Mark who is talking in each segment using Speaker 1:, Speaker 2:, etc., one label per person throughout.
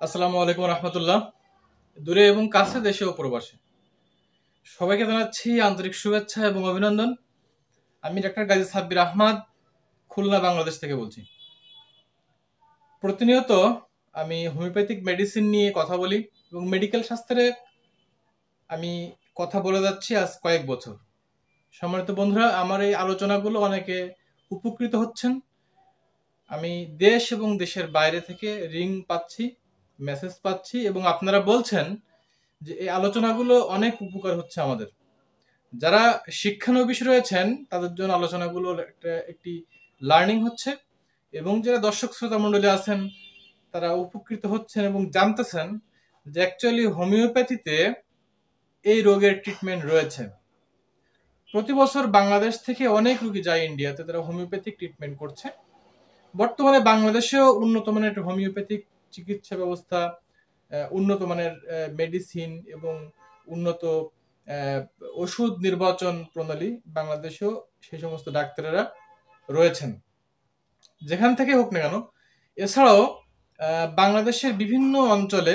Speaker 1: আসসালামু আলাইকুম রহমতুল্লাহ। দূরে এবং কাছে, দেশে ও প্রবাসে সবাইকে জানাচ্ছি আন্তরিক শুভেচ্ছা এবং অভিনন্দন। আমি ডাক্তার গাজী সাব্বির আহমদ, খুলনা, বাংলাদেশ থেকে বলছি। প্রতিনিয়ত আমি হোমিওপ্যাথিক মেডিসিন নিয়ে কথা বলি এবং মেডিকেল শাস্ত্রে আমি কথা বলে যাচ্ছি আজ কয়েক বছর। সম্মানিত বন্ধুরা, আমার এই আলোচনাগুলো অনেকে উপকৃত হচ্ছেন। আমি দেশ এবং দেশের বাইরে থেকে রিং পাচ্ছি, মেসেজ পাচ্ছি এবং আপনারা বলছেন যে এই আলোচনাগুলো অনেক উপকার হচ্ছে আমাদের। যারা শিক্ষানবিশ রয়েছেন তাদের জন্য আলোচনাগুলো একটি লার্নিং হচ্ছে এবং যারা দর্শক শ্রোতা মণ্ডলী আছেন তারা উপকৃত হচ্ছেন এবং জানতেছেন যে অ্যাকচুয়ালি হোমিওপ্যাথিতে এই রোগের ট্রিটমেন্ট রয়েছে। প্রতি বছর বাংলাদেশ থেকে অনেক রোগী যায় ইন্ডিয়াতে, তারা হোমিওপ্যাথিক ট্রিটমেন্ট করছে। বর্তমানে বাংলাদেশেও উন্নত মানের একটা হোমিওপ্যাথিক চিকিৎসা ব্যবস্থা, উন্নত মানের মেডিসিন এবং উন্নত ওষুধ নির্বাচন প্রণালী বাংলাদেশেও সেই সমস্ত ডাক্তারেরা রয়েছেন, যেখান থেকে হোক না কেন। এছাড়াও বাংলাদেশের বিভিন্ন অঞ্চলে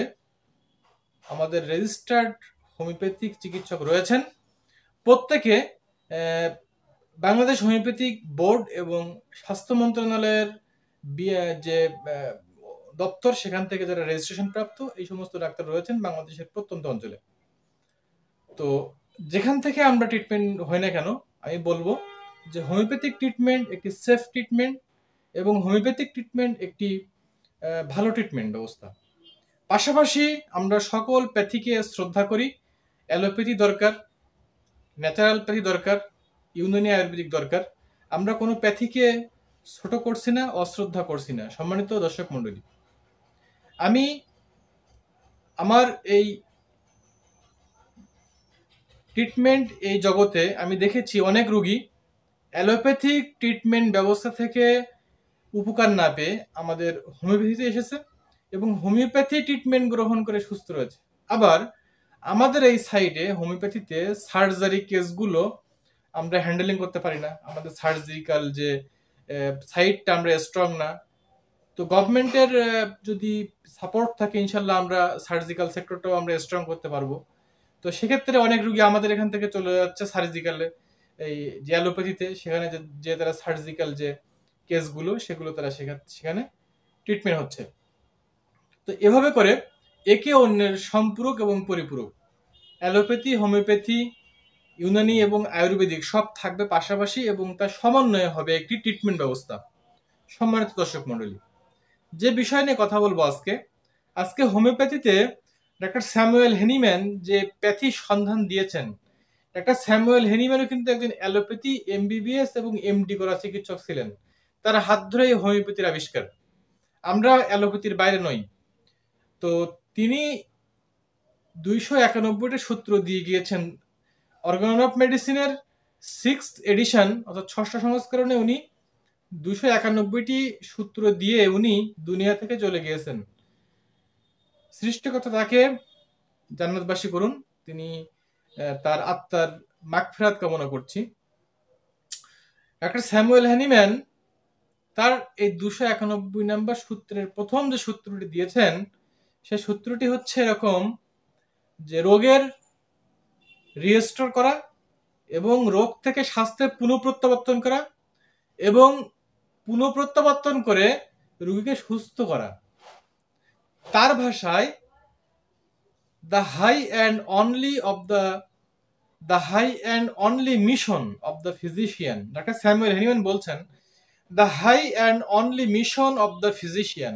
Speaker 1: আমাদের রেজিস্টার্ড হোমিওপ্যাথিক চিকিৎসক রয়েছেন। প্রত্যেকে বাংলাদেশ হোমিওপ্যাথিক বোর্ড এবং স্বাস্থ্য মন্ত্রণালয়ের যে দপ্তর, সেখান থেকে যারা রেজিস্ট্রেশন প্রাপ্ত এই সমস্ত ডাক্তার রয়েছেন বাংলাদেশের প্রত্যন্ত অঞ্চলে। তো যেখান থেকে আমরা ট্রিটমেন্ট হয় না কেন, আমি বলবো যে হোমিওপ্যাথিক ট্রিটমেন্ট একটি সেফ ট্রিটমেন্ট এবং হোমিওপ্যাথিক ট্রিটমেন্ট একটি ভালো ট্রিটমেন্ট ব্যবস্থা। পাশাপাশি আমরা সকল প্যাথিকে শ্রদ্ধা করি। অ্যালোপ্যাথি দরকার, ন্যাচারাল দরকার, ইউনানি আয়ুর্বেদিক দরকার। আমরা কোনো প্যাথিকে ছোট করছি না, অশ্রদ্ধা করছি না। সম্মানিত দর্শক মণ্ডলী, আমি আমার এই ট্রিটমেন্ট এই জগতে আমি দেখেছি অনেক রোগী অ্যালোপ্যাথিক ট্রিটমেন্ট ব্যবস্থা থেকে উপকার না পেয়ে আমাদের হোমিওপ্যাথিতে এসেছে এবং হোমিওপ্যাথি ট্রিটমেন্ট গ্রহণ করে সুস্থ রয়েছে। আবার আমাদের এই সাইডে হোমিওপ্যাথিতে সার্জারি কেসগুলো আমরা হ্যান্ডেলিং করতে পারি না, আমাদের সার্জিক্যাল যে সাইডটা আমরা স্ট্রং না। তো গভর্নমেন্টের যদি সাপোর্ট থাকে ইনশাল্লাহ আমরা সার্জিক্যাল সেক্টরটাও আমরা স্ট্রং করতে পারবো। তো সেক্ষেত্রে অনেক রুগী আমাদের এখান থেকে চলে যাচ্ছে সার্জিক্যালে, এই যে অ্যালোপ্যাথিতে, সেখানে যে তারা সার্জিক্যাল যে কেসগুলো সেগুলো তারা সেখানে ট্রিটমেন্ট হচ্ছে। তো এভাবে করে একে অন্যের সম্পূরক এবং পরিপূরক, অ্যালোপ্যাথি, হোমিওপ্যাথি, ইউনানি এবং আয়ুর্বেদিক সব থাকবে পাশাপাশি এবং তার সমন্বয়ে হবে একটি ট্রিটমেন্ট ব্যবস্থা। সম্মানিত দর্শক মণ্ডলী, যে বিষয় নিয়ে কথা বলবো আজকে হোমিওপ্যাথিতে ডাক্তার স্যামুয়েল হেনিম্যান যে প্যাথি সন্ধান দিয়েছেন, ডাক্তার স্যামুয়েল হেনিম্যানও কিন্তু একজন অ্যালোপ্যাথি এমবিবিএস এবং এমডি করা চিকিৎসক ছিলেন। তার হাত ধরে হোমিওপ্যাথির আবিষ্কার। আমরা অ্যালোপ্যাথির বাইরে নই। তো তিনি 291টা সূত্র দিয়ে গিয়েছেন। অর্গান অফ মেডিসিনের 6th এডিশন অর্থাৎ 6ষ্ঠ সংস্করণে উনি 291টি সূত্র দিয়ে উনি দুনিয়া থেকে চলে গিয়েছেন। সৃষ্টিকর্তা তাকে জান্নাতবাসী করুন, তিনি তার আত্মার মাগফিরাত কামনা করছি। ডাক্তার স্যামুয়েল হ্যানিম্যান তার এই 291 নম্বর সূত্রের প্রথম যে সূত্রটি দিয়েছেন, সেই সূত্রটি হচ্ছে এরকম যে রোগের রিস্টোর করা এবং রোগ থেকে স্বাস্থ্যের পুনঃপ্রত্যাবর্তন করা এবং পুনঃপ্রত্যাবর্তন করে রোগীকে সুস্থ করা। তার ভাষায় the high and only mission of the physician, doctor Samuel Hahnemann বলছেন, the high and only mission of the physician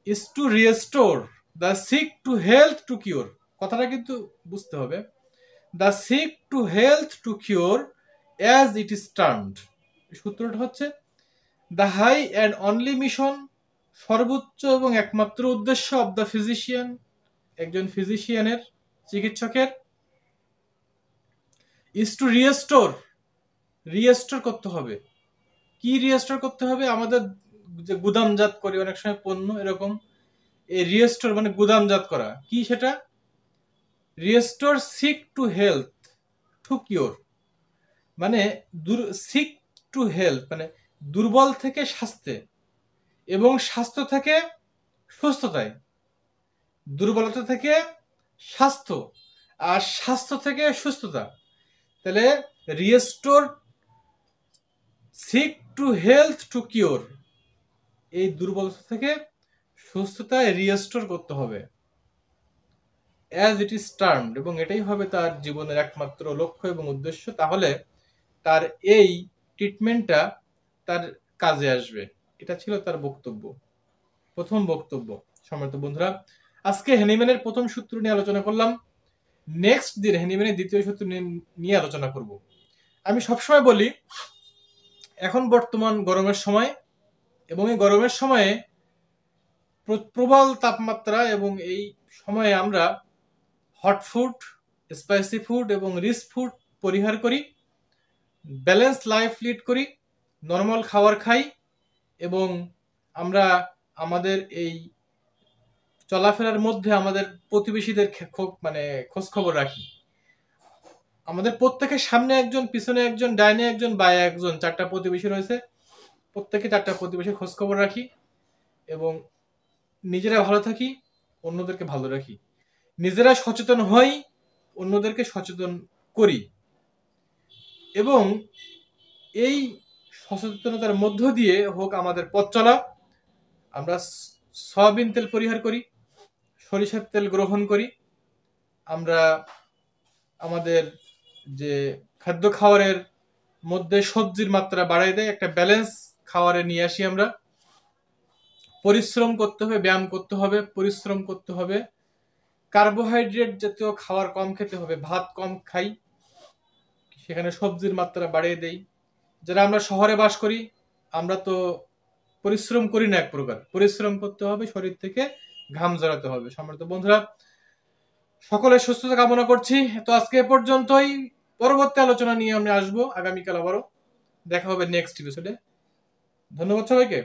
Speaker 1: is to restore the sick to health to cure। কথাটা কিন্তু বুঝতে হবে, the sick to health to cure as it is termed। সূত্রটা হচ্ছে the high and only mission, সর্বোচ্চ এবং একমাত্র উদ্দেশ্য of the physician, একজন ফিজিশিয়ানের, চিকিৎসকের, is to রিস্টোর করতে হবে। কি রিস্টোর করতে হবে? আমাদের যে গুদামজাত করি অনেক সময় পণ্য, এরকম এই রিস্টোর মানে গুদামজাত করা। কি সেটা? Restore sick to health to cure, মানে সিক টু হেলথ মানে দুর্বল থেকে স্বাস্থ্যে এবং স্বাস্থ্য থেকে সুস্থতায়, দুর্বলতা থেকে স্বাস্থ্য, আর স্বাস্থ্য থেকে সুস্থতা। তাহলে restore sick to health to cure, এই দুর্বলতা থেকে সুস্থতায় রিস্টোর করতে হবে অ্যাজ ইট ইজ টার্মড, এবং এটাই হবে তার জীবনের একমাত্র লক্ষ্য এবং উদ্দেশ্য। তাহলে তার এই ট্রিটমেন্টটা তার কাজে আসবে। এটা ছিল তার বক্তব্য, প্রথম বক্তব্য। সম্মানিত বন্ধুরা, আজকে হ্যানিম্যানের প্রথম সূত্র নিয়ে আলোচনা করলাম। নেক্সট দিন হ্যানিম্যানের দ্বিতীয় সূত্র নিয়ে আলোচনা করব। আমি সবসময় বলি, এখন বর্তমান গরমের সময়, এবং এই গরমের সময়ে প্রবল তাপমাত্রা, এবং এই সময়ে আমরা হট ফুড, স্পাইসি ফুড এবং রিচ ফুড পরিহার করি, ব্যালেন্স লাইফ লিড করি, নর্মাল খাবার খাই, এবং আমরা আমাদের এই চলাফেরার মধ্যে আমাদের প্রতিবেশীদের খোঁজ খবর রাখি। আমাদের প্রত্যেকের সামনে একজন, পিছনে একজন, ডাইনে একজন, বায়ে একজন, 4টা প্রতিবেশী রয়েছে। প্রত্যেকে 4টা প্রতিবেশীর খোঁজ খবর রাখি, এবং নিজেরা ভালো থাকি, অন্যদেরকে ভালো রাখি। নিজেরা সচেতন হই, অন্যদেরকে সচেতন করি, এবং এই সচেতনতার মধ্য দিয়ে হোক আমাদের পথ চলা। আমরা সয়াবিন তেল পরিহার করি, সরিষার তেল গ্রহণ করি, আমরা আমাদের যে খাদ্য খাবারের মধ্যে সবজির মাত্রা বাড়াই দেয়, একটা ব্যালেন্স খাবারে নিয়ে আসি আমরা। পরিশ্রম করতে হবে, ব্যায়াম করতে হবে, পরিশ্রম করতে হবে। কার্বোহাইড্রেট জাতীয় খাবার কম খেতে হবে, ভাত কম খাই, সেখানে সবজির মাত্রা বাড়িয়ে দেই। যারা আমরা শহরে বাস করি, আমরা তো পরিশ্রম করি না, এক প্রকার পরিশ্রম করতে হবে, শরীর থেকে ঘাম ঝরাতে হবে। সম্মানিত বন্ধুরা, সকলের সুস্থতা কামনা করছি। তো আজকে এ পর্যন্তই। পরবর্তী আলোচনা নিয়ে আমি আসবো আগামীকাল আবারও। দেখা হবে নেক্সট এপিসোডে। ধন্যবাদ সবাইকে।